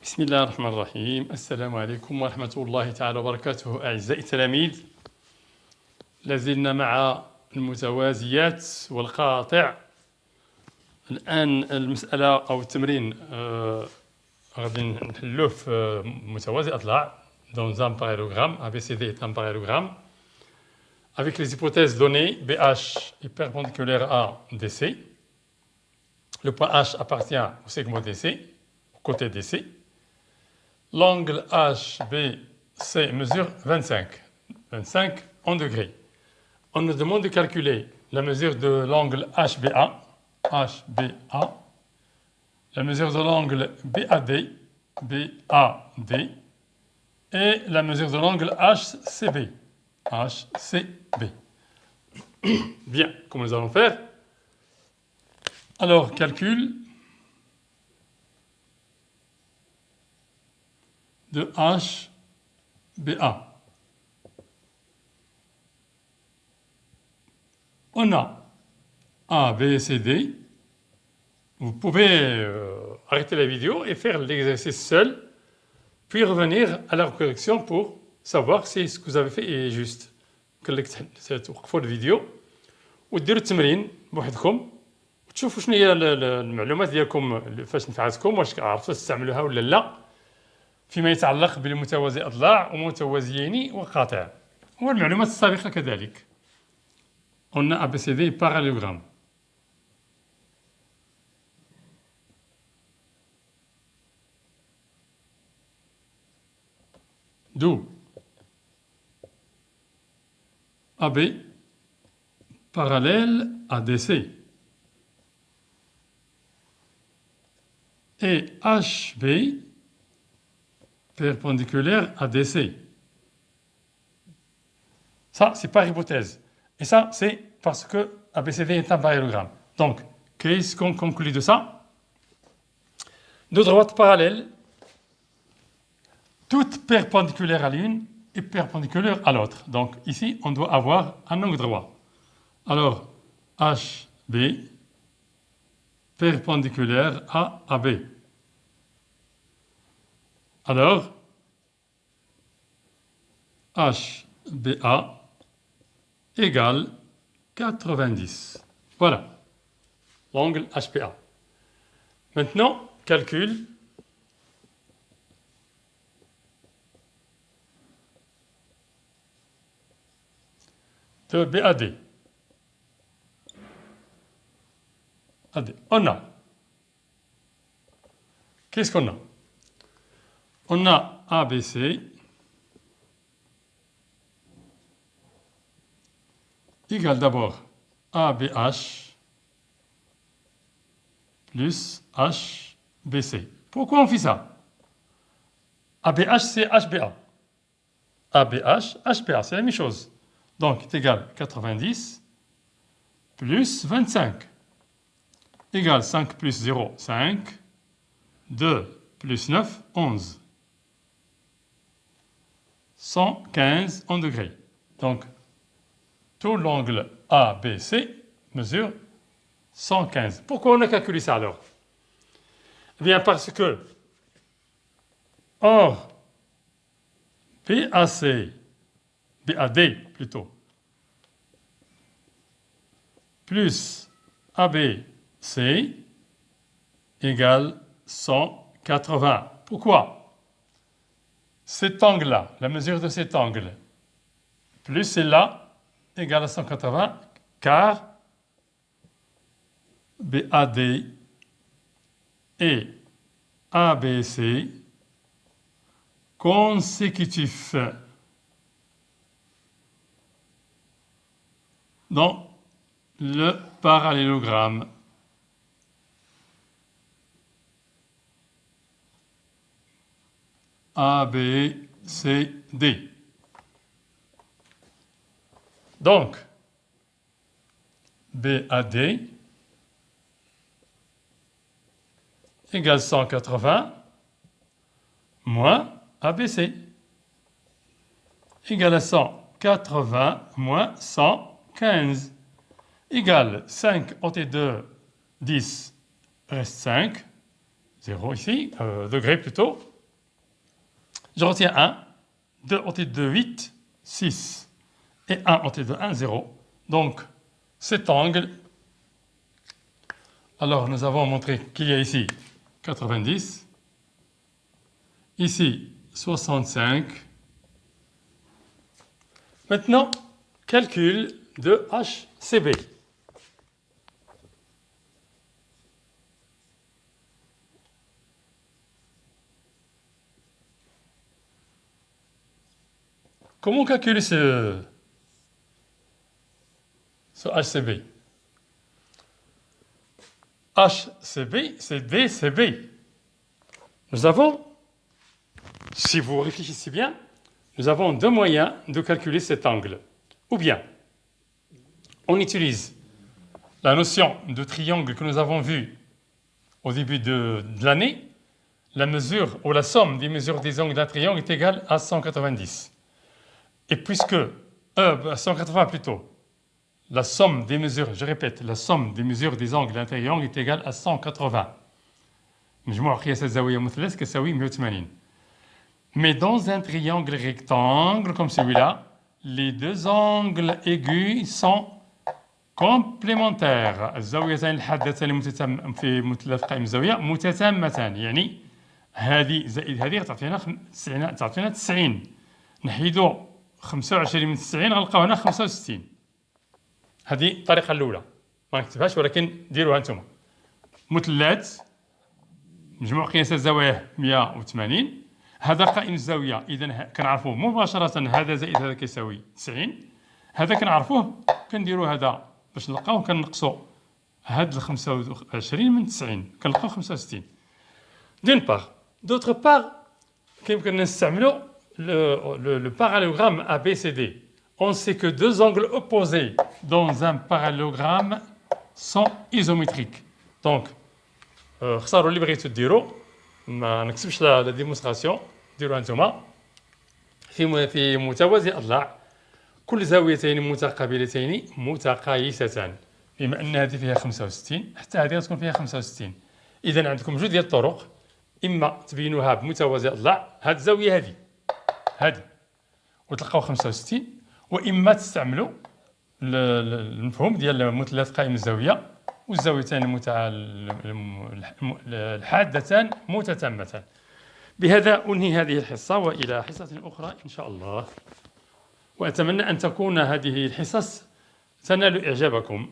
بسم الله الرحمن الرحيم. السلام عليكم ورحمة الله تعالى وبركاته. أعزائي التلاميذ، لازلنا مع المتوازيات والقاطع. الآن المسألة أو التمرين غادي نحلوه في متوازي أضلاع dans un parallélogramme. ABCD est un parallélogramme avec les hypothèses données. BH est perpendiculaire à DC. Le point H appartient au segment DC, au côté DC. L'angle HBC mesure 25 en degrés. On nous demande de calculer la mesure de l'angle HBA, la mesure de l'angle BAD, et la mesure de l'angle HCB. Bien, comment nous allons faire? Alors, calcul de HBA. On a A, B, C, D. Vous pouvez arrêter la vidéo et faire l'exercice seul, puis revenir à la correction pour savoir si ce que vous avez fait est juste. توقفوا الفيديو وديروا التمرين بوحدكم وتشوفوا شنو هي المعلومات ديالكم فاش نفعتكم، واش عرفتوا تستعملوها ولا لا فيما يتعلق بالمتوازي أضلاع ومتوازيين وقاطع، والمعلومات السابقة كذلك. On a ABCD parallélogramme. D'où AB parallèle à DC et HB perpendiculaire à DC. Ça, c'est par hypothèse. Et ça, c'est parce que ABCD est un parallélogramme. Donc, qu'est-ce qu'on conclut de ça? Deux droites parallèles, toutes perpendiculaires à l'une et perpendiculaires à l'autre. Donc, ici, on doit avoir un angle droit. Alors, HB perpendiculaire à AB. Alors, HBA égale 90. Voilà, l'angle HPA. Maintenant, calcul de BAD. On a. Qu'est-ce qu'on a? On a ABC égale d'abord ABH plus HBC. Pourquoi on fait ça? ABH, c'est HBA. ABH, HBA, c'est la même chose. Donc, c'est égal 90 plus 25 égale 5 plus 0, 5. 2 plus 9, 11. 115 en degrés. Donc, tout l'angle ABC mesure 115. Pourquoi on a calculé ça alors? Eh bien, parce que, or, BAD plutôt, plus ABC égale 180. Pourquoi? Cet angle-là, la mesure de cet angle, plus celle-là, égale à 180, car BAD et ABC consécutifs dans le parallélogramme. ABCD. Donc, BAD égale 180 moins ABC égale à 180 moins 115 égale 5 ôté 2, 10, reste 5, 0 ici, degrés plutôt, Je retiens 1, 2 au titre de 8, 6, et 1 au titre de 1, 0. Donc, cet angle, alors nous avons montré qu'il y a ici 90, ici 65. Maintenant, calcul de HCB. Comment calculer ce HCB? HCB, c'est DCB. Nous avons, si vous réfléchissez bien, nous avons deux moyens de calculer cet angle. Ou bien, on utilise la notion de triangle que nous avons vue au début de l'année. La mesure ou la somme des mesures des angles d'un triangle est égale à 190. Et puisque, 180 plutôt, la somme des mesures, je répète, la somme des mesures des angles d'un triangle est égale à 180. مجموع قياس الزاوية مثلث كساوي 180. Mais dans un triangle rectangle comme celui-là, les deux angles aigus sont complémentaires. الزاويتان الحادتان في مثلث قائم الزاوية متتامتان، يعني هذه زائد هذه تعطينا 90. نحيدو 25 من 90 غنلقاو هنا 65. هذه الطريقة الأولى، ما نكتبهاش ولكن ديروها نتوما. مثلث مجموع قياس الزوايا 180. هذا قائم الزاوية، إذا كنعرفوه مباشرة هذا زائد هذا كيساوي 90. هذا كنعرفوه كنديرو هذا باش نلقاوه كنقصو هاد 25 من 90 كنلقاو 65. دون باغ. دوطخ باغ كيمكن نستعملو le parallélogramme ABCD. On sait que deux angles opposés dans un parallélogramme sont isométriques. Donc, اختاروا اللي بغيتو ديروا، ما نكتبش لا ديمونستراسيون، ديروها نتوما. في متوازي الأضلاع كل زاويتين متقابلتين متقايستان، بما أن هذه فيها 65 حتى هذه غتكون فيها 65. إذا عندكم جوج ديال الطرق، إما تبينوها بمتوازي الأضلاع، هذه الزاوية هذه وتلقاو 65، وإما تستعملوا المفهوم ديال مثلث قائم الزاوية والزاويتان الحادتان متتامتان. بهذا أنهي هذه الحصة، وإلى حصة أخرى إن شاء الله، وأتمنى أن تكون هذه الحصص تنال إعجابكم.